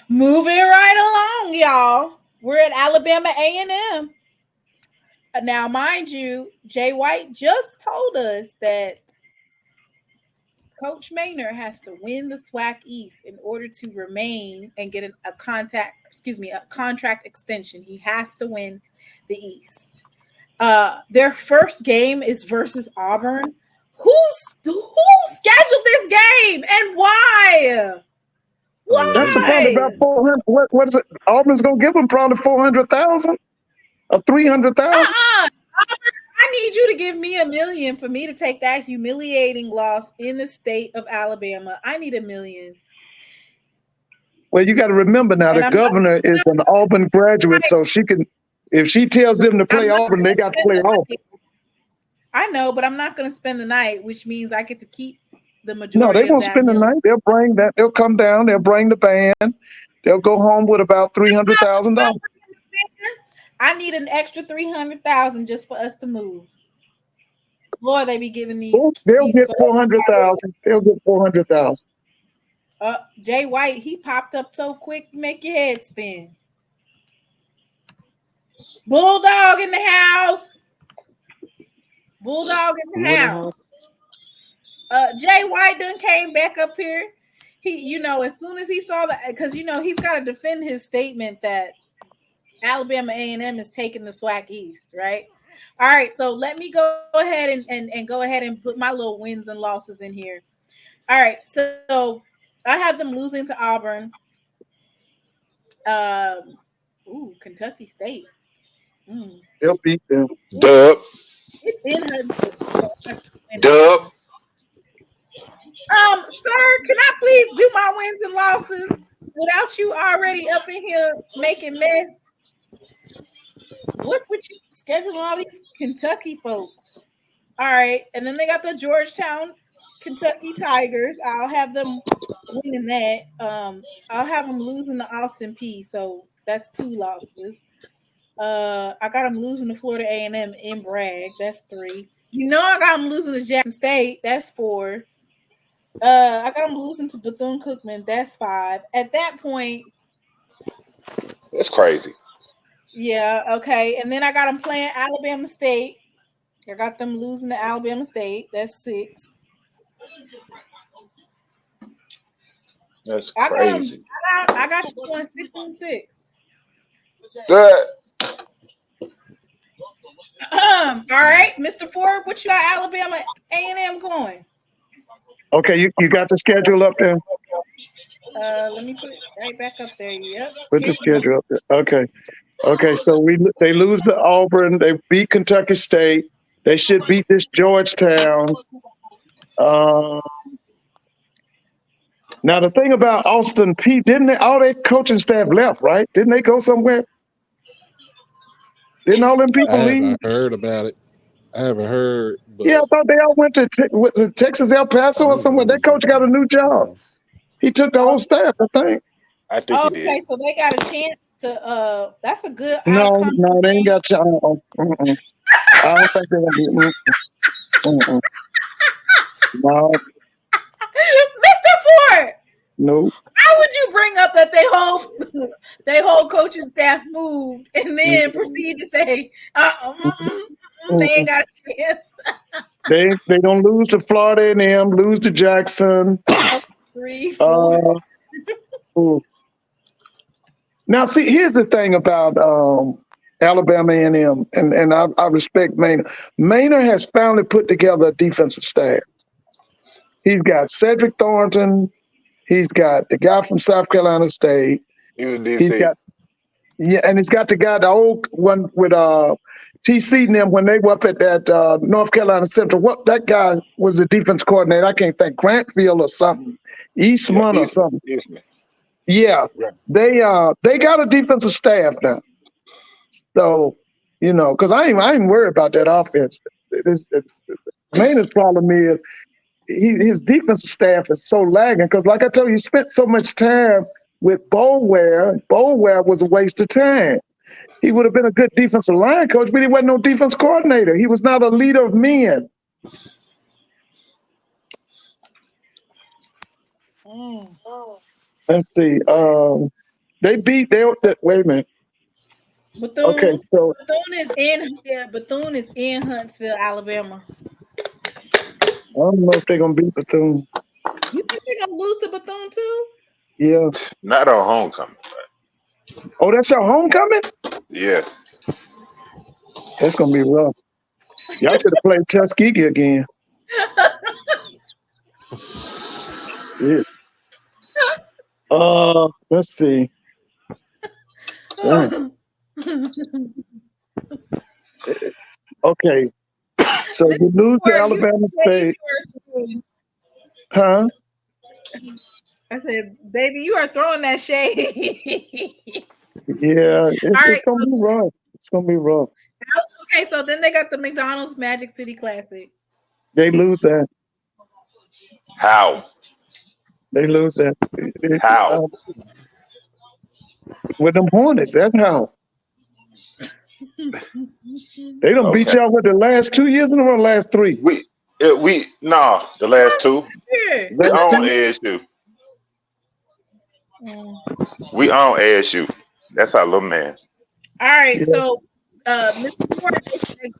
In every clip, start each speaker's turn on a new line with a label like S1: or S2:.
S1: Moving right along, y'all. We're at Alabama A&M. Now, mind you, Jay White just told us that Coach Maynor has to win the SWAC East in order to remain and get a contract extension. He has to win the East. Their first game is versus Auburn. Who scheduled this game and why?
S2: That's probably about
S1: Why?
S2: 400. What is it? Auburn's gonna give them probably 400,000 or 300,000.
S1: I need you to give me $1 million for me to take that humiliating loss in the state of Alabama. I need $1 million.
S2: Well, you got to remember now,
S1: And
S2: the governor is an Auburn graduate, so she can, if she tells them to play Auburn, they got to play Auburn.
S1: I know, but I'm not going to spend the night, which means I get to keep the majority.
S2: No, they won't spend the night. They'll bring that. They'll come down. They'll bring the band. They'll go home with about $300,000.
S1: I need an extra 300,000 just for us to move. Lord, they be giving these.
S2: They'll get 400,000. They'll get 400,000.
S1: Jay White, he popped up so quick, make your head spin. Bulldog in the house. Bulldog in the house. Jay White done came back up here. He, as soon as he saw that, because he's got to defend his statement that Alabama A&M is taking the SWAC East, right? All right, so let me go ahead and go ahead and put my little wins and losses in here. All right, so I have them losing to Auburn. Kentucky State.
S2: They'll beat them.
S3: Dub.
S1: It's in Hudson.
S3: Dub.
S1: Sir, can I please do my wins and losses without you already up in here making mess? What's with you scheduling all these Kentucky folks? All right, and then they got the Georgetown, Kentucky Tigers. I'll have them winning that. I'll have them losing to Austin Peay. So that's 2 losses. I got them losing to Florida A&M in Bragg. That's 3. I got them losing to Jackson State. That's 4. I got them losing to Bethune-Cookman. That's 5. At that point,
S3: that's crazy.
S1: Yeah, okay. And then I got them playing Alabama State. I got them losing to Alabama State. That's 6.
S3: That's crazy.
S1: I got you going 6-6.
S3: Good.
S1: All right, Mr. Ford, what you got Alabama A&M going?
S2: Okay, you got the schedule up there?
S1: Let me put it right back up there. Yep.
S2: Put the schedule up there. Okay, so they lose to Auburn. They beat Kentucky State. They should beat this Georgetown. Now, the thing about Austin Peay, didn't all their coaching staff left, right? Didn't they go somewhere? Didn't all them people leave?
S4: I haven't heard about it. I haven't heard. But
S2: yeah, I thought they all went to Texas, El Paso or somewhere. That coach got a new job. He took the whole staff, I think.
S3: I think he did.
S1: Okay, so they got a chance to. That's a good.
S2: No, they ain't got a chance. I don't think they're gonna be. No.
S1: Mr. Ford.
S2: No.
S1: How would you bring up that they whole coaching staff moved and then proceed to say, they ain't got a chance?
S2: They don't lose to Florida A&M, lose to Jackson.
S1: 3, 4.
S2: Now, see, here's the thing about Alabama A&M, and I respect Maynor. Maynor has finally put together a defensive staff. He's got Cedric Thornton. He's got the guy from South Carolina State. He's got the old one with TC and them when they were up at that North Carolina Central. What that guy was the defense coordinator? I can't think. Grantfield or something. Eastman or something. Eastman. Yeah, they got a defensive staff now. So because I ain't worried about that offense. Maynor's problem is his defensive staff is so lagging because, like I told you, he spent so much time with Boulware. Boulware was a waste of time. He would have been a good defensive line coach, but he wasn't no defense coordinator. He was not a leader of men. Let's see. They beat. Wait a minute.
S1: Bethune.
S2: Okay, so
S1: Bethune is in Huntsville, Alabama.
S2: I don't know if they're gonna beat Bethune.
S1: You think they're gonna lose to Bethune too?
S2: Yeah.
S3: Not on homecoming.
S2: Oh, that's your homecoming?
S3: Yeah.
S2: That's gonna be rough. Y'all should have played Tuskegee again. Yeah. Let's see. Okay. So you lose to Alabama State. Huh?
S1: I said, baby, you are throwing that shade.
S2: Yeah, it's gonna be rough. It's gonna be rough.
S1: Okay, so then they got the McDonald's Magic City Classic.
S2: They lose that.
S3: How?
S2: They lose that.
S3: How?
S2: With them Hornets, that's how. They don't beat y'all with the last 2 years in a row, last 3.
S3: The last 2.
S1: Sure.
S3: We own ASU. We own ASU. That's our little man.
S1: All right, so Mr. Ford,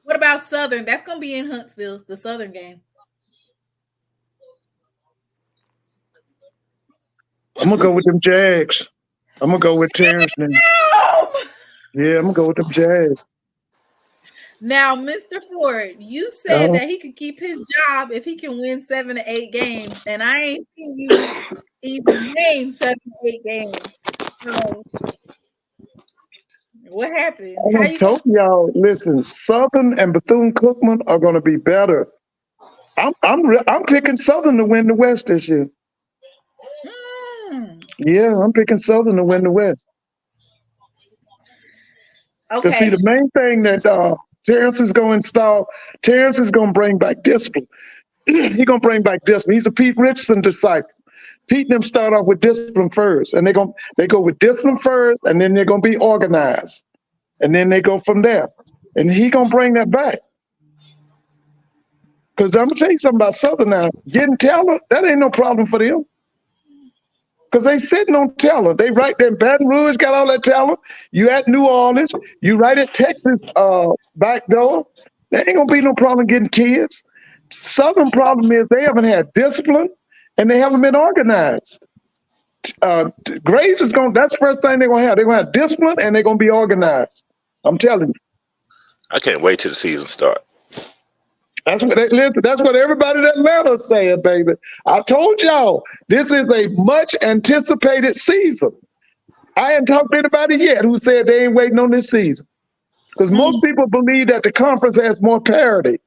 S1: what about Southern? That's gonna be in Huntsville, the Southern game.
S2: I'm gonna go with them Jags. I'm gonna go with Terrence now. Yeah, I'm gonna go with them Jags.
S1: Now, Mr. Ford, you said that he could keep his job if he can win 7 to 8 games, and I ain't seen you even name 7 to 8 games. So, what happened?
S2: I told y'all, listen, Southern and Bethune-Cookman are gonna be better. I'm picking Southern to win the West this year. Yeah, I'm picking Southern to win the West.
S1: Okay.
S2: See, the main thing that Terrence is going to install, Terrence is going to bring back discipline. He's going to bring back discipline. He's a Pete Richardson disciple. Pete and them start off with discipline first, and they go with discipline first, and then they're going to be organized, and then they go from there. And he going to bring that back. Because I'm going to tell you something about Southern now. Getting talent, that ain't no problem for them. Because they sitting on talent. They right there in Baton Rouge, got all that talent. You at New Orleans, you right at Texas back door. There ain't gonna be no problem getting kids. Southern problem is they haven't had discipline and they haven't been organized. Graves is that's the first thing they're gonna have. They're gonna have discipline and they're gonna be organized. I'm telling you.
S3: I can't wait till the season starts.
S2: That's what everybody in Atlanta is saying, baby. I told y'all, this is a much anticipated season. I hadn't talked to anybody yet who said they ain't waiting on this season. Because most people believe that the conference has more parity.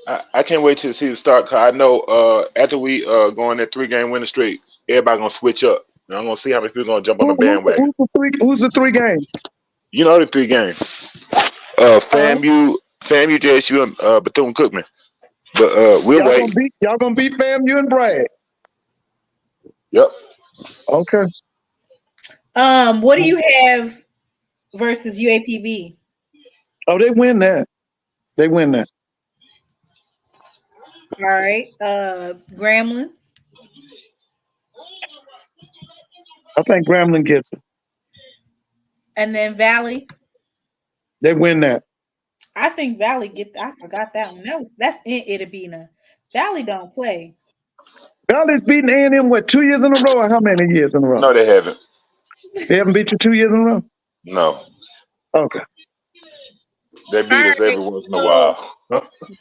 S3: I can't wait till the season starts because I know after we go on that 3-game winning streak, everybody going to switch up. And I'm going to see how many people going to jump on the bandwagon.
S2: Who's the 3 games?
S3: You know the 3 games. FAMU, JSU, and Bethune-Cookman. But we'll wait.
S2: Y'all gonna beat FAMU and Bragg.
S3: Yep.
S2: Okay.
S1: What do you have versus UAPB?
S2: Oh, they win that. They win that.
S1: All right. Grambling.
S2: I think Grambling gets it.
S1: And then Valley.
S2: They win that.
S1: I think Valley I forgot that one. That's in Itabena. Valley don't play.
S2: Valley's beaten A&M 2 years in a row, or how many years in a row?
S3: No, they haven't.
S2: They haven't beat you 2 years in a row?
S3: No.
S2: Okay.
S3: They beat us every once in a while.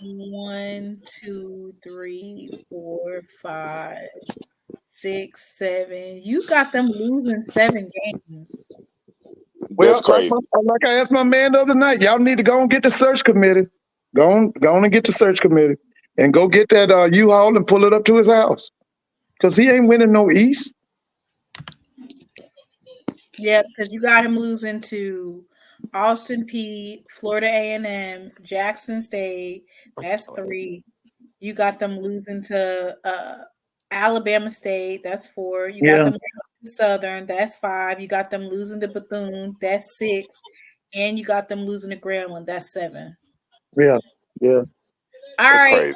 S1: 1, 2, 3, 4, 5, 6, 7. You got them losing 7 games.
S2: Well, like I asked my man the other night, y'all need to go and get the search committee. Go on and get the search committee. And go get that U-Haul and pull it up to his house. Because he ain't winning no East.
S1: Yeah, because you got him losing to Austin Peay, Florida A&M, Jackson State. That's 3. You got them losing to Alabama State. That's 4. You got them losing to Southern. That's 5. You got them losing to Bethune. That's 6. And you got them losing to Grambling. That's 7.
S2: Yeah.
S1: All right,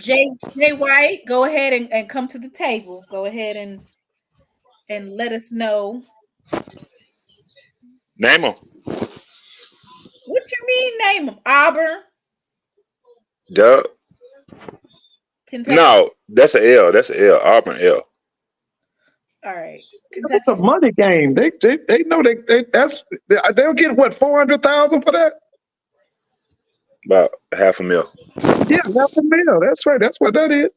S1: Jay White, go ahead and come to the table. Go ahead and and let us know.
S3: Name them.
S1: What you mean name them? Auburn,
S3: Duh.
S1: Kentucky.
S3: No, that's an L. That's an L. Auburn L.
S1: All right.
S2: That's a money game. They know they'll get what, 400,000 for that?
S3: About $500,000.
S2: Yeah, $500,000. That's right. That's what that is.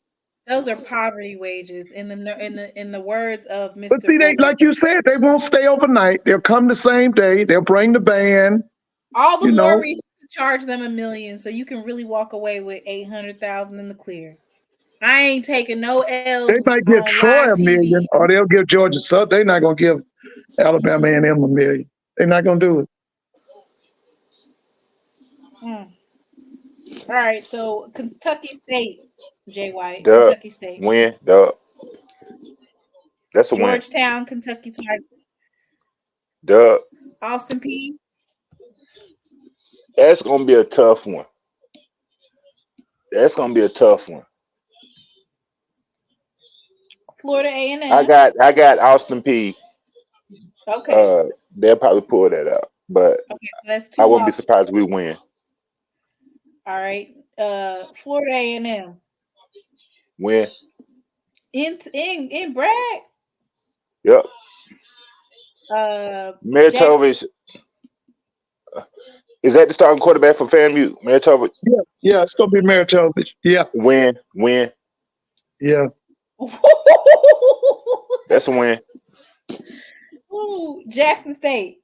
S1: Those are poverty wages in the words of Mr.
S2: But see, they, like you said, they won't stay overnight. They'll come the same day. They'll bring the band.
S1: All the more reason to charge them $1 million, so you can really walk away with 800,000 in the clear. I ain't taking no L's.
S2: They might give Troy $1 million, or they'll give Georgia Southern. They're not gonna give Alabama A&M $1 million. They're not gonna do it.
S1: All right, so Kentucky State, Jay White.
S3: Duh.
S1: Kentucky State.
S3: Win. Duh. That's a
S1: Georgetown,
S3: win.
S1: Kentucky Tigers.
S3: Duh.
S1: Austin Peay.
S3: That's gonna be a tough one.
S1: Florida A&M.
S3: I got Austin Peay.
S1: Okay.
S3: They'll probably pull that out, but
S1: okay, so that's 2
S3: I wouldn't
S1: losses.
S3: be surprised if we win.
S1: All right. Florida A&M.
S3: Win.
S1: In Bragg.
S3: Yep. Maritovich. Is that the starting quarterback for FAMU? Maritovich?
S2: Yeah, it's gonna be Maritovich. Yeah.
S3: Win.
S2: Yeah.
S3: That's a win.
S1: Ooh, Jackson State.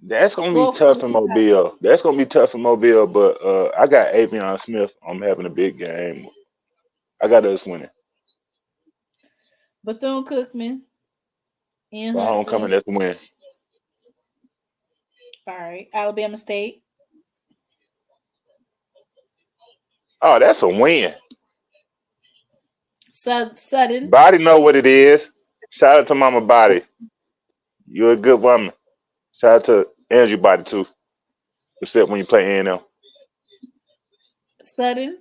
S3: That's gonna be tough in Mobile. But I got Avion Smith. I'm having a big game. I got us winning.
S1: Bethune-Cookman. In
S3: homecoming, that's a win.
S1: All right. Alabama State.
S3: Oh, that's a win.
S1: Sudden.
S3: Body know what it is. Shout out to Mama Body. You're a good woman. Shout out to Andrew Body too. Except when you play A&M.
S1: Sudden.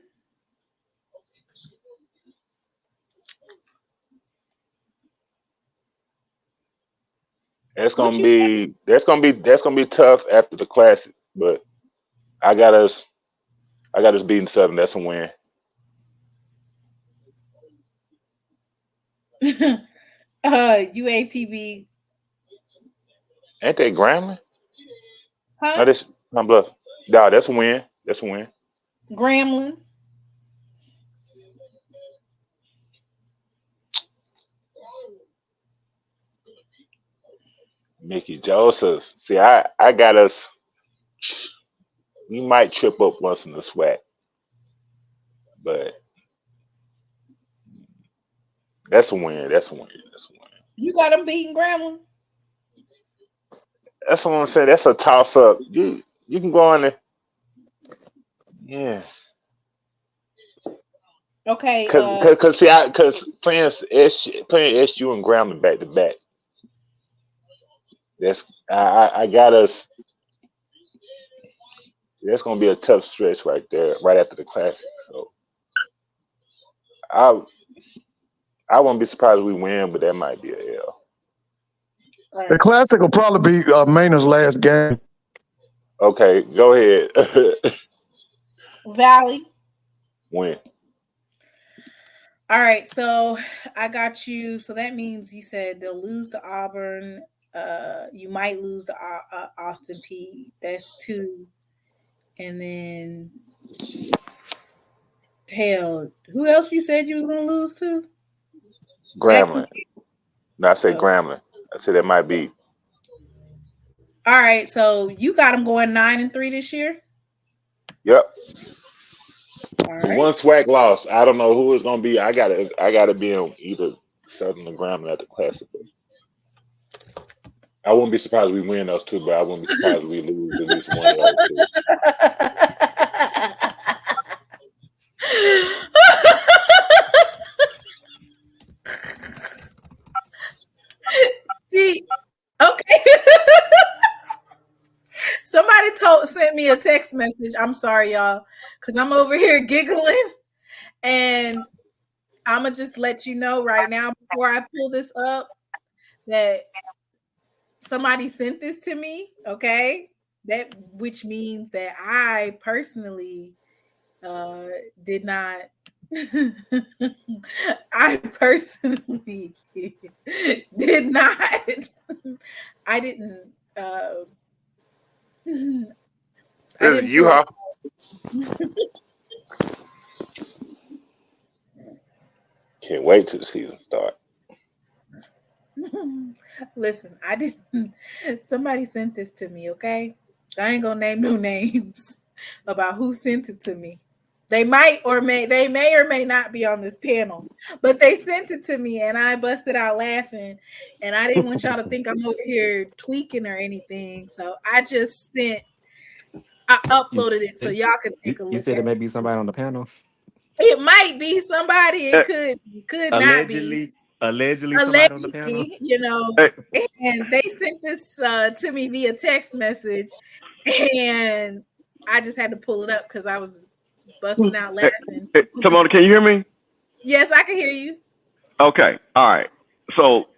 S3: That's gonna be tough after the classic, but I got us beating Southern. That's a win.
S1: UAPB.
S3: Ain't that Grambling?
S1: Huh?
S3: No, this I'm bluff. No, that's a win.
S1: Grambling.
S3: Mickey Joseph. See, I got us. We might trip up once in the SWAC, but that's a win.
S1: You got them beating Grambling?
S3: That's what I'm saying. That's a toss up. You can go on there. Yeah.
S1: Okay.
S3: Because playing SU and Grambling back to back. That's I got us. That's gonna be a tough stretch right there, right after the classic. So I won't be surprised if we win, but that might be a L.
S2: Right. The classic will probably be Maynor's last game.
S3: Okay, go ahead.
S1: Valley.
S3: Win.
S1: All right, so I got you. So that means you said they'll lose to Auburn. You might lose to Austin Peay. That's 2. And then, hell, who else you said you was going to lose to?
S3: Grambling. No, I said Grambling. I said that might be.
S1: All right, so you got them going 9-3 this year?
S3: Yep.
S1: All right.
S3: One SWAC loss. I don't know who it's gonna be. I gotta be on either Southern or Grambling at the classic. I wouldn't be surprised if we win those 2, but I wouldn't be surprised if we lose at least one of those
S1: 2. See, okay. Somebody sent me a text message. I'm sorry, y'all, because I'm over here giggling, and I'm gonna just let you know right now before I pull this up that somebody sent this to me. Okay, that which means that I personally did not. I personally did not. I didn't. I
S3: This is
S1: didn't pull
S3: U-Haul. Can't wait till the season start.
S1: Listen, I didn't. Somebody sent this to me. Okay, I ain't gonna name no names about who sent it to me. They may or may not be on this panel, but they sent it to me and I busted out laughing. And I didn't want y'all to think I'm over here tweaking or anything. So I uploaded it so y'all could take a look.
S5: You said it may be somebody on the panel.
S1: It might be somebody. It could not be.
S5: Allegedly somebody on the panel.
S1: You know, and they sent this to me via text message, and I just had to pull it up because I was busting out laughing.
S6: Hey, Timona, can you hear me?
S1: Yes, I can hear you.
S6: Okay, all right. So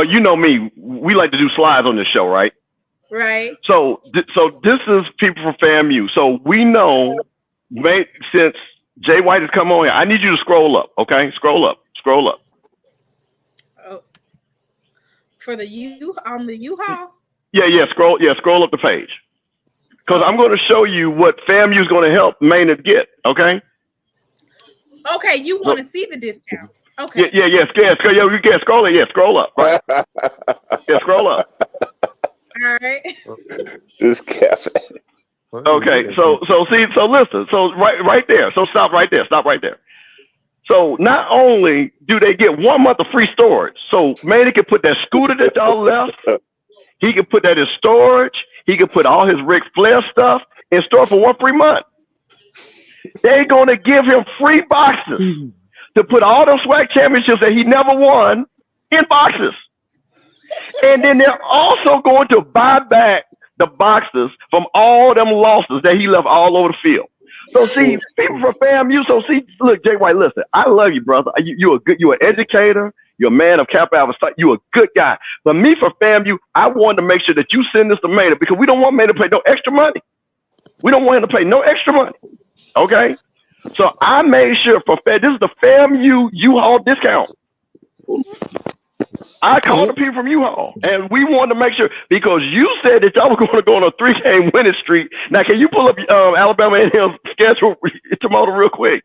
S6: you know me, we like to do slides on this show, right?
S1: Right.
S6: So this is people from FAMU. So we know, since Jay White has come on here, I need you to scroll up, okay? Scroll up.
S1: Oh, for the U-Haul?
S6: Yeah, scroll up the page. Because I'm going to show you what FAMU is going to help Maynard get, okay?
S1: Okay, you want to see the discounts. Okay.
S6: Yeah, you can scroll it. Yeah, scroll up, right? Yeah, scroll up.
S1: All right.
S3: This cafe.
S6: Okay, so listen, so right there. So stop right there. So not only do they get 1 month of free storage, so Maynard can put that scooter that y'all left, he can put that in storage, he can put all his Ric Flair stuff in store for 1 free month. They're gonna give him free boxes to put all those SWAC championships that he never won in boxes. And then they're also going to buy back the boxes from all them losses that he left all over the field. So see, people from FAMU, look, Jay White, listen, I love you, brother. You're an educator, you're a man of Kappa Alpha Psi, you're a good guy. But me for FAMU, I wanted to make sure that you send this to Maynard because we don't want Maynard to pay no extra money. We don't want him to pay no extra money. Okay? So I made sure this is the FAMU U-Haul discount. I called the people from U-Haul, and we wanted to make sure, because you said that y'all were going to go on a 3-game winning streak. Now, can you pull up Alabama A&M schedule tomorrow real quick?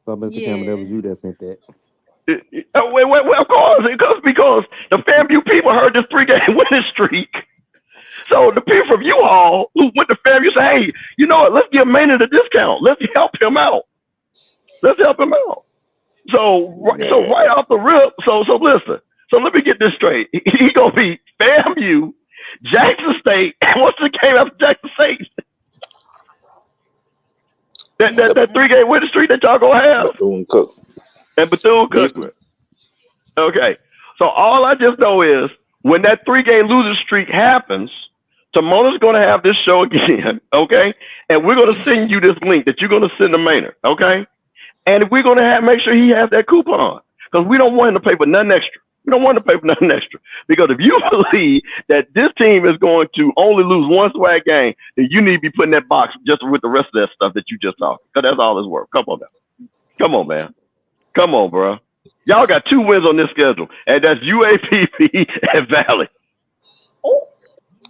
S5: So, Mr. Campbell, that was you that sent that.
S6: Well, of course, because the FAMU people heard this 3-game winning streak. So the people from U-Haul who went to FAMU said, hey, you know what, let's give Maynard a discount. Let's help him out. So right off the rip, so listen. So let me get this straight. He gonna be FAMU, Jackson State, and what's the game after Jackson State? That 3-game winning streak that y'all gonna have. Bethune-Cookman. Okay. So all I just know is when that 3-game losing streak happens, Timona's gonna have this show again, okay? And we're gonna send you this link that you're gonna send to Maynard, okay? And we're gonna make sure he has that coupon because we don't want him to pay for nothing extra. Because if you believe that this team is going to only lose 1 SWAC game, then you need to be putting that box just with the rest of that stuff that you just talked. Because that's all it's worth. Come on, man. Come on, bro. Y'all got 2 wins on this schedule, and that's UAPB and Valley.
S1: Oh,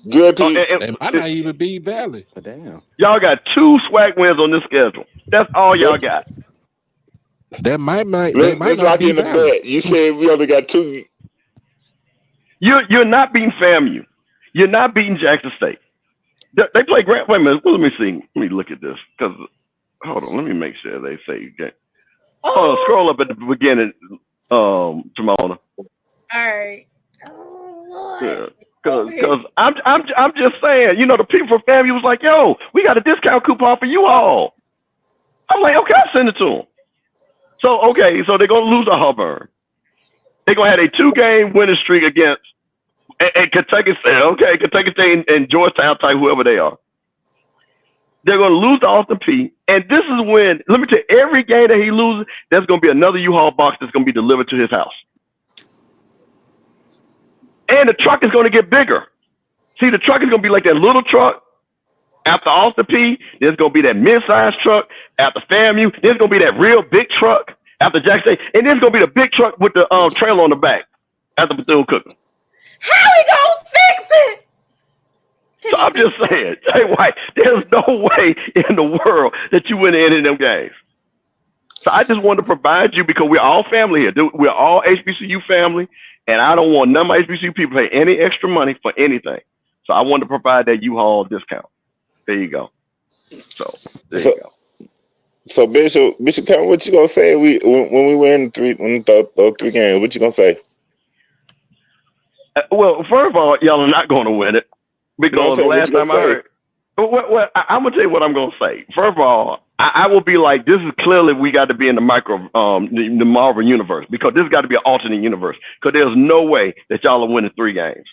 S3: Good.
S4: They might not even be Valley.
S5: But damn.
S6: Y'all got 2 SWAC wins on this schedule. That's all y'all got.
S4: That might
S3: Let's
S4: not
S3: lock
S4: be
S3: in the
S4: Valley.
S3: bet. You said we only got 2.
S6: You're not beating FAMU. You're not beating Jackson State. They play Grant. Wait a minute. Let me see. Let me look at this. Because hold on. Let me make sure they say game. Scroll up at the beginning, Timona.
S1: All right. Oh Lord.
S6: Yeah. Because I'm just saying, you know, the people from FAMU was like, yo, we got a discount coupon for you all. I'm like, okay, I'll send it to them. So they're gonna lose to Auburn. They're gonna have a 2-game winning streak against Kentucky State. Okay, Kentucky State and Georgetown type, whoever they are. They're going to lose to Austin P. And this is when, let me tell you, every game that he loses, there's going to be another U-Haul box that's going to be delivered to his house. And the truck is going to get bigger. See, the truck is going to be like that little truck. After Austin P, there's going to be that mid-sized truck. After FAMU, there's going to be that real big truck. After Jackson, and there's going to be the big truck with the trailer on the back after Bethune-Cookman.
S1: How we going to fix it?
S6: So I'm just saying, Jay White, there's no way in the world that you win any of them games. So I just wanted to provide you, because we're all family here. We're all HBCU family, and I don't want none of my HBCU people to pay any extra money for anything. So I wanted to provide that U-Haul discount. There you go. So there you go.
S3: So Bishop, tell me what you gonna say when we win those 3 games. What you gonna say?
S6: Well, first of all, y'all are not going to win it. Because the last time I heard, I'm gonna tell you what I'm gonna say. First of all, I will be like, this is clearly we got to be in the the Marvel universe, because this got to be an alternate universe. Because there's no way that y'all are winning 3 games.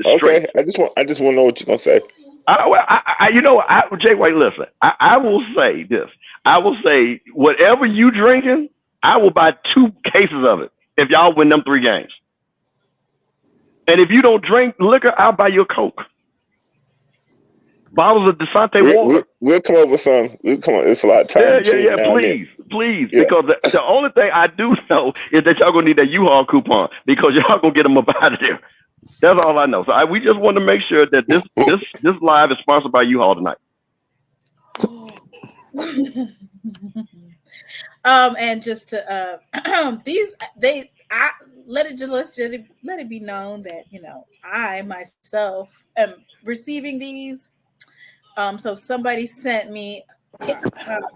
S3: Okay, I just want to know what you're gonna say.
S6: Jay White, listen. I will say this. I will say whatever you drinking, I will buy 2 cases of it if y'all win them 3 games. And if you don't drink liquor, I'll buy you a Coke. Bottles of Desante water.
S3: We'll come up with some. We'll come up. It's a lot of time.
S6: Yeah. Please. Yeah. Because the only thing I do know is that y'all gonna need that U-Haul coupon, because y'all gonna get them up out of there. That's all I know. So we just want to make sure that this live is sponsored by U-Haul tonight.
S1: And just to let it be known that I myself am receiving these. So somebody sent me Alabama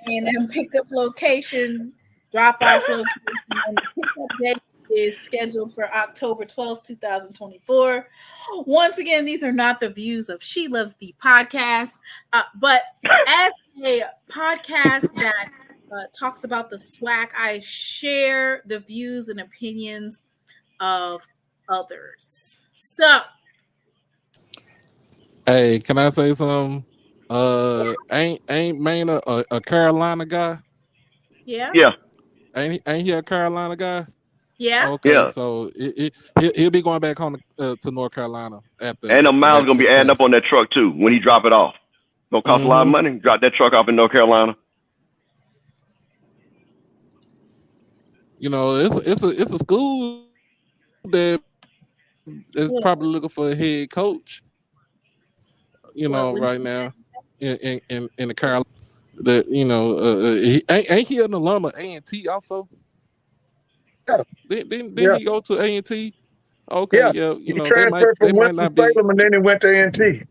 S1: A&M pickup location, drop-off location, and the pickup date is scheduled for October 12th, 2024. Once again, these are not the views of She Loves the podcast, but as a podcast that talks about the SWAC, I share the views and opinions of others. So,
S4: hey, can I say something? Ain't Maynor a Carolina guy?
S1: Yeah.
S4: Ain't he a Carolina guy?
S1: Yeah.
S4: Okay,
S6: yeah.
S4: So he'll be going back home to North Carolina after.
S6: And the miles gonna be adding up on that truck too when he drop it off. Gonna cost a lot of money. Drop that truck off in North Carolina.
S4: It's a school that is probably looking for a head coach. Right now in the Carolina. That ain't he an alum of A&T also?
S2: Yeah.
S4: Didn't he go to A&T? Okay, yeah.
S2: He transferred from Winston-Salem and then he went to A&T.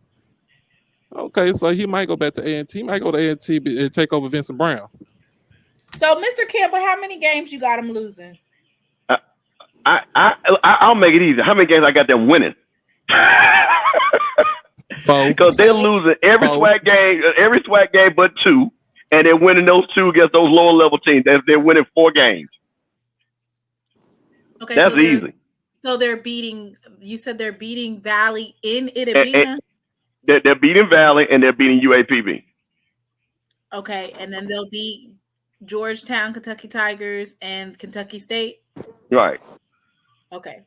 S4: Okay, so he might go back to A&T. He might go to A&T and take over Vincent Brown.
S1: So, Mr. Campbell, how many games you got him losing?
S6: I'll make it easy. How many games I got them winning? Because they're losing every SWAC game but 2, and they're winning those 2 against those lower level teams. They're winning 4 games.
S1: Okay,
S6: that's easy.
S1: So they're beating. You said they're beating Valley in Itabena.
S6: They're beating Valley and they're beating UAPB.
S1: Okay, and then they'll beat Georgetown, Kentucky Tigers, and Kentucky State.
S6: Right.
S1: Okay.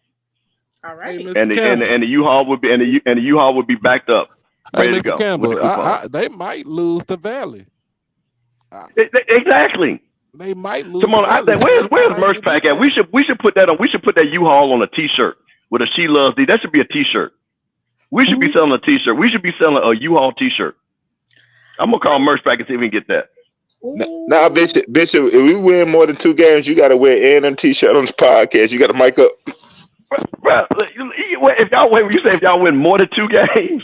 S1: All right.
S6: Hey, and the U-Haul would be and the U-Haul would be backed up, ready to go.
S4: Campbell, they might lose to Valley.
S6: Exactly.
S4: They might lose.
S6: Come on, where's Merch Pack at? We should put that on. We should put that U-Haul on a T-shirt with a SheLovesThee. That should be a T-shirt. We should be selling a T-shirt. We should be selling a U-Haul T-shirt. I'm gonna call Merch Pack and see if we can get that.
S3: Now, Bishop, if we win more than 2 games, you got to wear A&M T-shirt on this podcast. You got to mic up.
S6: Bro, if y'all win more than 2 games,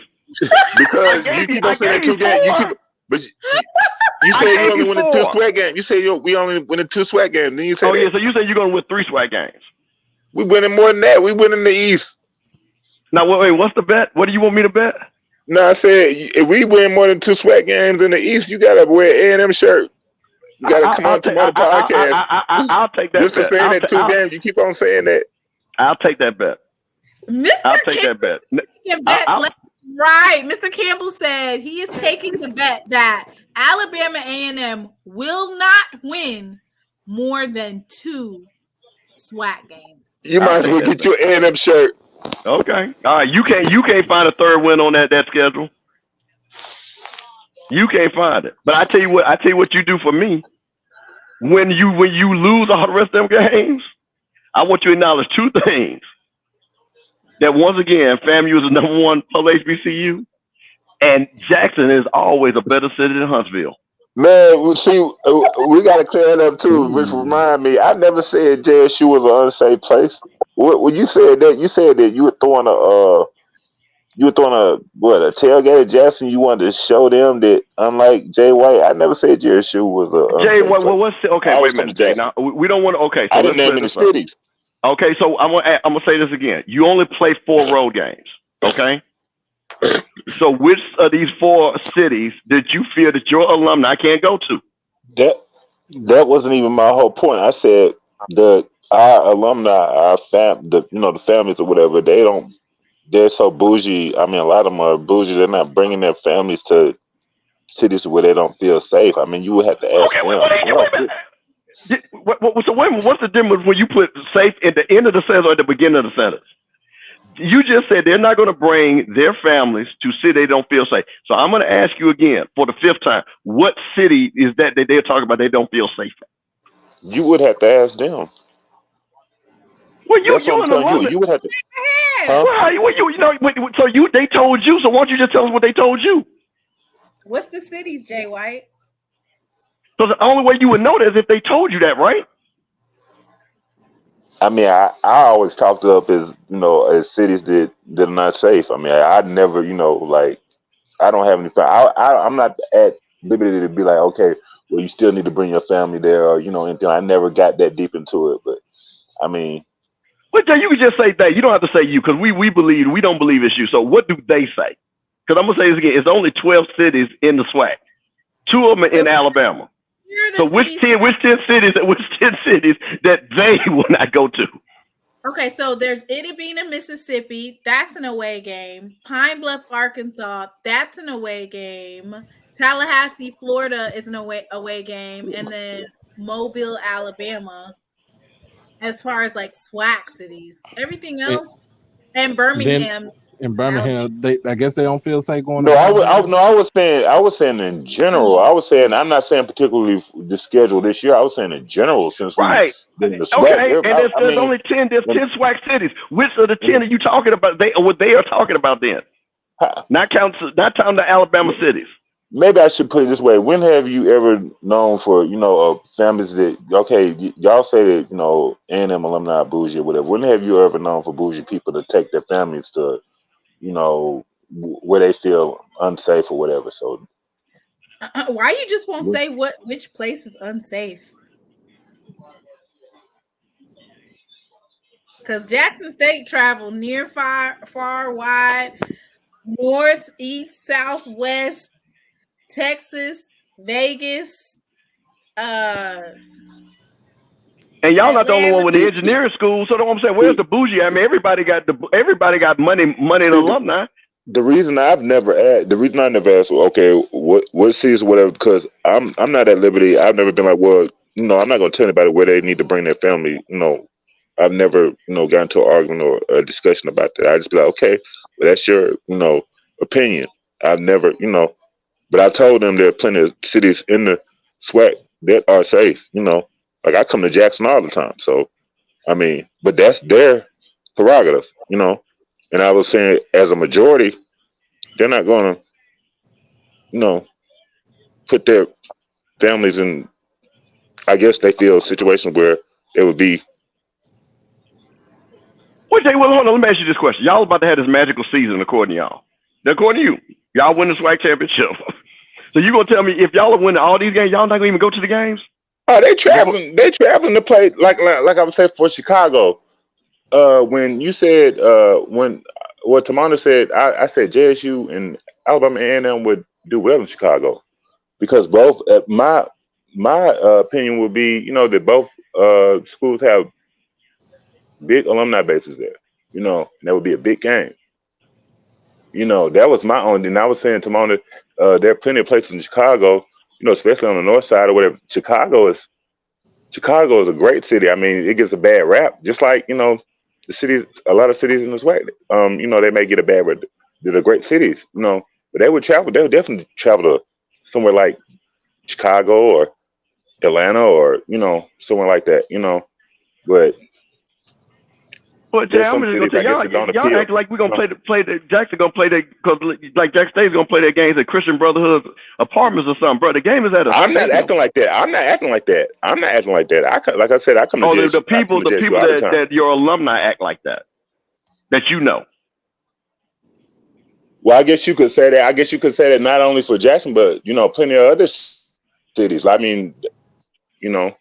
S3: because you keep on saying 2 games, you say you only win 2 SWAC games. You say we only win 2 SWAC games. Then you say,
S6: so you say you're gonna win 3 SWAC games.
S3: We winning more than that. We winning the East.
S6: Now wait, what's the bet? What do you want me to bet?
S3: No, I said if we win more than 2 SWAC games in the East, you gotta wear A&M shirt. You gotta come on to my podcast.
S6: I'll take that.
S3: Just for saying that 2 games, you keep on saying that.
S6: I'll take that bet.
S1: Mr.
S6: I'll take that bet.
S1: Right. Mr. Campbell said he is taking the bet that Alabama A&M will not win more than 2 SWAC games.
S3: You might as well get your A&M shirt.
S6: Okay. All right. You can't find a third win on that schedule. You can't find it. But I tell you what you do for me. When you lose all the rest of them games, I want you to acknowledge 2 things. That once again, FAMU is the #1 public HBCU, and Jackson is always a better city than Huntsville.
S3: Man, see, we got to clear that up too. Which remind me, I never said JSU was an unsafe place. When you said that, you were throwing a tailgate at Jackson. You wanted to show them that, unlike Jay White, I never said JSU was a.
S6: Jay, what's okay? Wait a minute, Jay. Now we don't want to. Okay, so
S3: I didn't name any cities.
S6: Okay, so I'm gonna say this again. You only play 4 road games. Okay. So which of these 4 cities did you feel that your alumni can't go to?
S3: That wasn't even my whole point. I said our alumni, the families or whatever, they're so bougie. I mean, a lot of them are bougie. They're not bringing their families to cities where they don't feel safe. I mean, you would have to ask them.
S6: Wait a minute. So what's the difference when you put safe at the end of the sentence or at the beginning of the sentence? You just said they're not going to bring their families to cities they don't feel safe. So I'm going to ask you again for the 5th time. What city is that they're talking about they don't feel safe in?
S3: You would have to ask them.
S6: Well, you would have to. Huh? Well, so they told you. So why don't you just tell us what they told you?
S1: What's the cities, Jay White?
S6: So the only way you would know that is if they told you that, right?
S3: I mean, I always talked up as cities that are not safe. I mean, I never, I don't have any. I'm not at liberty to be like, okay, well, you still need to bring your family there, or anything. I never got that deep into it, but I mean.
S6: Well, you can just say that. You don't have to say you, because we don't believe it's you. So what do they say? Because I'm gonna say this again. It's only 12 cities in the SWAC. 2 of them are in Alabama. So which 10 cities that they will not go to?
S1: Okay, so there's Itty Bina, Mississippi. That's an away game. Pine Bluff, Arkansas. That's an away game. Tallahassee, Florida is an away game, and then Mobile, Alabama. As far as like SWAC cities, everything else, and Birmingham.
S4: In Birmingham, I guess they don't feel safe going.
S3: No, I was saying in general. I'm not saying particularly the schedule this year. I was saying in general, since
S6: right.
S3: The SWAC,
S6: okay, and there's only 10. There's 10 SWAC cities. Which of the 10 are you talking about? They are talking about then. Not counting the Alabama cities.
S3: Maybe I should put it this way. When have you ever known for, families that, okay, y'all say that, A&M alumni bougie or whatever. When have you ever known for bougie people to take their families to, where they feel unsafe or whatever? So
S1: why you just won't say which place is unsafe? Because Jackson State travel near, far, wide, north, east, south, west, Texas, Vegas,
S6: and y'all not the only one with the engineering school. So what I'm saying, where's the bougie? I mean, everybody got money in alumni.
S3: The reason I never asked, okay, what cities or whatever, because I'm not at liberty. I've never been like, well, I'm not going to tell anybody where they need to bring their family. I've never, got into an argument or a discussion about that. I just be like, okay, well, that's your, opinion. I've never, but I told them there are plenty of cities in the SWAC that are safe. Like I come to Jackson all the time. So, I mean, but that's their prerogative, And I was saying, as a majority, they're not going to, put their families in, I guess they feel situations where it would be.
S6: Well, hold on. Let me ask you this question. Y'all about to have this magical season, according to y'all. According to you, y'all win the SWAC championship. So you gonna tell me if y'all are winning all these games, y'all not gonna even go to the games?
S3: Oh, they traveling. They traveling to play like I was saying for Chicago. When you said what Tamana said, I said JSU and Alabama A&M would do well in Chicago because both. My opinion would be, that both schools have big alumni bases there. And that would be a big game. You know, that was my only. And I was saying to Mona, there are plenty of places in Chicago, you know, especially on the north side or whatever. Chicago is a great city. I mean, it gets a bad rap, just like, you know, the cities. A lot of cities in the SWAC, you know, they may get a bad rap. They're great cities, you know, but they would travel. They would definitely travel to somewhere like Chicago or Atlanta or, you know, somewhere like that, you know. But
S6: Well, Jay,
S3: there's
S6: I'm
S3: some
S6: just gonna
S3: cities
S6: tell
S3: I guess that don't
S6: y'all
S3: appeal.
S6: act like we're gonna play the Jackson gonna play the because like Jack State's gonna play their games at Christian Brotherhood Apartments or something, bro. The game is at a
S3: I'm not
S6: stadium.
S3: acting like that. I'm not acting like that. I'm not acting like that. Like I said, I come to
S6: Oh,
S3: JSU.
S6: the
S3: I come
S6: people
S3: to JSU all the time.
S6: that your alumni act like that you know.
S3: Well, I guess you could say that. I guess you could say that not only for Jackson, but, you know, plenty of other cities. I mean, you know.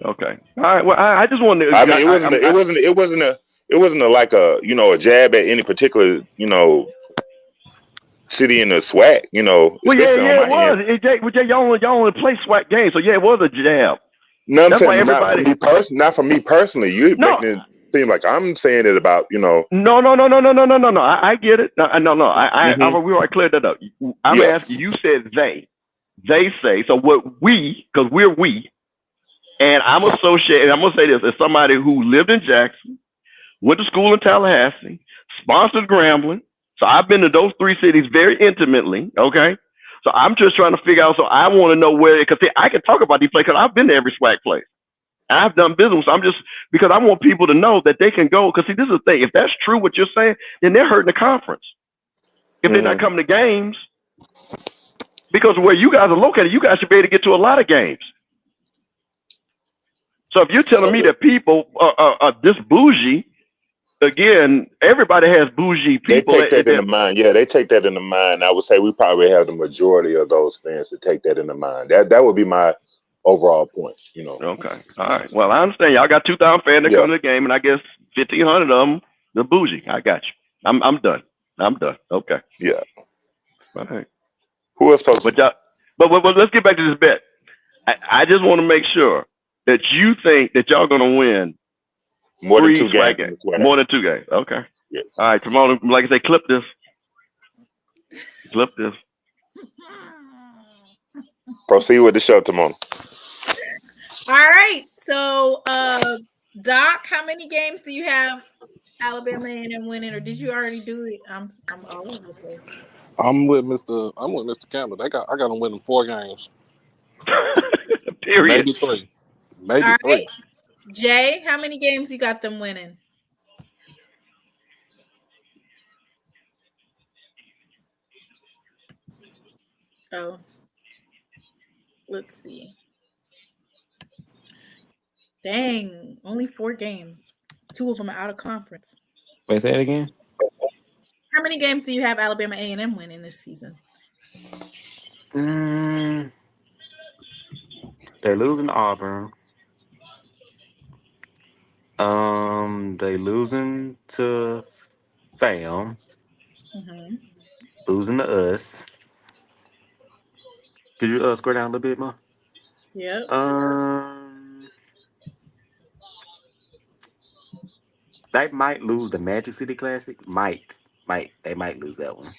S6: Okay, all right. Well, I just wanted to.
S3: I mean, it wasn't a like a, you know, a jab at any particular, you know, city in the SWAC, you know,
S6: Well,
S3: especially on
S6: it
S3: my end.
S6: was. Y'all only play SWAC games, so yeah, it was a jab.
S3: No, I'm
S6: That's why
S3: saying not for
S6: everybody.
S3: me not for me personally. You're
S6: No,
S3: making it seem like I'm saying it about, you know.
S6: no. I get it. No. We already cleared that up. I'm
S3: Yeah.
S6: asking. You said they. They say so. What we? Because we're we. And I'm associated. I'm gonna say this as somebody who lived in Jackson, went to school in Tallahassee, sponsored Grambling. So I've been to those three cities very intimately. Okay. So I'm just trying to figure out. So I want to know where, because I can talk about these places because I've been to every SWAC place. I've done business. So I'm just, because I want people to know that they can go. Because see, this is the thing. If that's true what you're saying, then they're hurting the conference. If they're not coming to games, because where you guys are located, you guys should be able to get to a lot of games. So if you're telling me that people are this bougie, again, everybody has bougie people.
S3: They take that into mind. Yeah, they take that into mind. I would say we probably have the majority of those fans to take that into mind. That would be my overall point, you know.
S6: Okay. All right. Well, I understand. Y'all got 2,000 fans that come to the game, and I guess 1,500 of them, they're bougie. I got you. I'm done. I'm done. Okay.
S3: Yeah.
S6: All right.
S3: Who else supposed to?
S6: But let's get back to this bet. I just want to make sure that you think that y'all going to win
S3: More than 2 games.
S6: More than 2 games. Okay.
S3: Yeah.
S6: All right, Timon, like I say, clip this. Clip this.
S3: Proceed with the show, Timon.
S1: All right. So, Doc, how many games do you have Alabama A&M winning, or did you already do it? I'm all over the place.
S4: I'm with Mr. Campbell. I got them winning 4 games.
S6: Period.
S4: Maybe 3. Maybe
S1: all
S4: 3.
S1: Right. Jay, how many games you got them winning? Oh, let's see. Dang, only 4 games. 2 of them are out of conference.
S5: Wait, say it again.
S1: How many games do you have Alabama A&M winning this season?
S5: They're losing to Auburn. They losing to FAM.
S1: Mm-hmm.
S5: Losing to us. Could you scroll down a little bit more?
S1: Yep.
S5: They might lose the Magic City Classic. They might lose that one.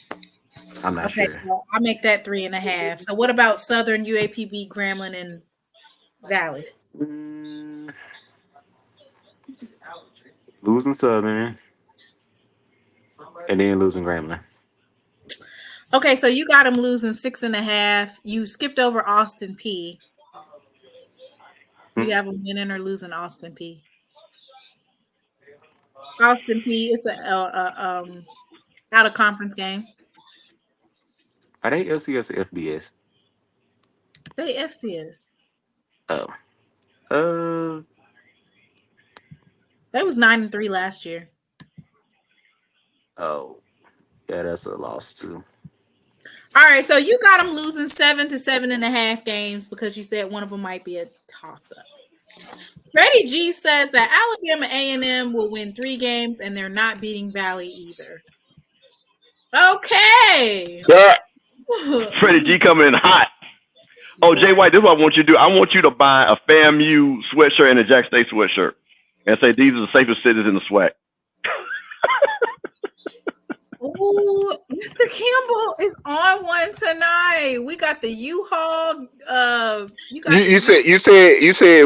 S5: I'm not sure.
S1: Well, I'll make that 3.5. So what about Southern, UAPB, Grambling, and Valley?
S5: Losing Southern and then losing Grambling.
S1: Okay, so you got them losing 6.5. You skipped over Austin P. You have them winning or losing Austin P. Austin P is a out of conference game.
S5: Are they FCS or FBS?
S1: They FCS.
S5: Oh.
S1: They was 9-3 last year.
S5: Oh. Yeah, that's a loss too.
S1: All right, so you got them losing 7 to 7.5 games because you said one of them might be a toss-up. Freddie G says that Alabama A&M will win 3 games and they're not beating Valley either. Okay.
S6: Freddie G coming in hot. Oh, Jay White, this is what I want you to do. I want you to buy a FAMU sweatshirt and a Jack State sweatshirt and say these are the safest cities in the SWAC.
S1: Ooh, Mr. Campbell is on one tonight. We got the U-Haul. You got
S3: You
S1: the
S3: said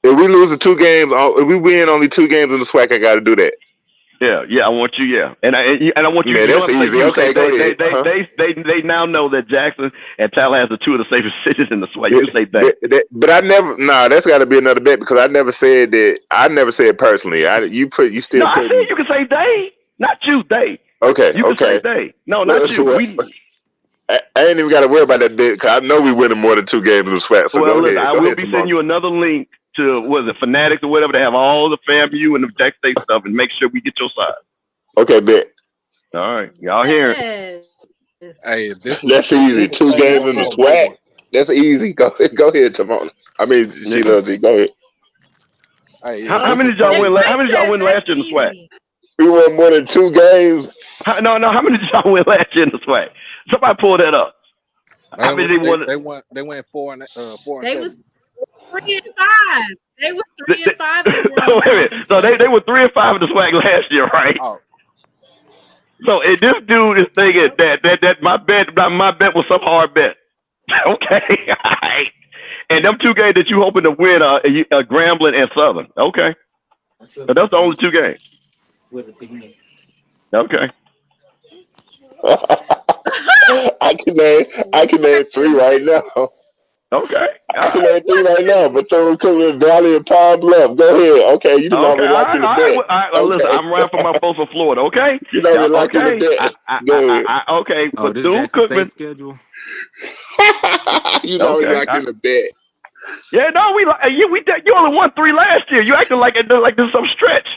S3: if we lose the 2 games, if we win only 2 games in the SWAC, I got to do that.
S6: Yeah, I want you. Yeah, and I want you.
S3: Man,
S6: You know
S3: that's
S6: what?
S3: easy. Okay, go ahead.
S6: They now know that Jackson and Tallahassee are 2 of the safest cities in the SWAC. You can say that.
S3: But I never. Nah, that's got to be another bet because I never said that. I never said personally. You still.
S6: No, I said you can say they, not you. They.
S3: Okay.
S6: You can say they. No, not you.
S3: I ain't even got to worry about that bit because I know we winning more than 2 games in the SWAC. So
S6: well,
S3: go
S6: listen,
S3: ahead.
S6: I will be sending you another link to Fanatics or whatever. They have all the FAMU and the Jack State stuff, and make sure we get your side.
S3: Okay, bet.
S6: All right, y'all hear it?
S4: Hey,
S3: that's easy. 2 games in the SWAC. That's easy. Go ahead, Timon. I mean, SheLovesThee. Go ahead.
S4: Hey,
S6: how many did y'all win? How many did y'all win last year in the SWAC?
S3: We won more than 2 games.
S6: No. How many did y'all win last year in the SWAC? Somebody pull that up. How many they won?
S4: They went 4 and 4.
S1: They was 3 and 5. They was 3 and 5.
S6: So they were 3 and 5 in the SWAC last year, right?
S4: Oh.
S6: So this dude is thinking that my bet was some hard bet. Okay, all right. And them 2 games that you hoping to win are Grambling and Southern. Okay, so that's the only 2 games. Okay.
S3: I can name 3 right now.
S6: Okay.
S3: I can name 3 right now, but Bethune-Cookman, Valley, and Pine Bluff. Go ahead. Okay, you know me locked in the bet.
S6: Listen, I'm riding for my folks from Florida. Okay.
S3: You know me locked in the bet. Go ahead.
S6: Okay.
S5: Oh, this Jackson schedule.
S3: You know me locked in the bet.
S6: Yeah, no, you only won 3 last year. You acting like there's some stretch.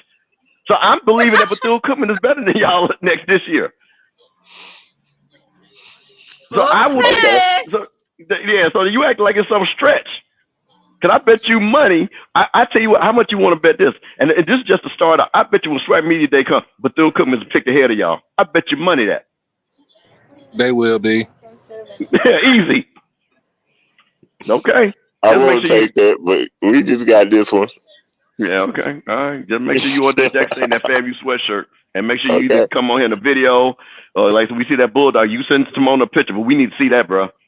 S6: So I'm believing that Bethune-Cookman is better than y'all this year. So so you act like it's some stretch. Cause I bet you money. I tell you what, how much you want to bet this? And this is just a start. I bet you when SWAC Media Day comes, Bethune-Cookman is picked ahead of y'all. I bet you money that.
S4: They will be.
S6: Yeah, easy. Okay.
S3: I won't take that, but we just got this one.
S6: Yeah, okay. All right. Just make sure you order that Jackson in that FAMU sweatshirt. And make sure you either come on here in the video or like we see that Bulldog. You send Timon a picture, but we need to see that, bro.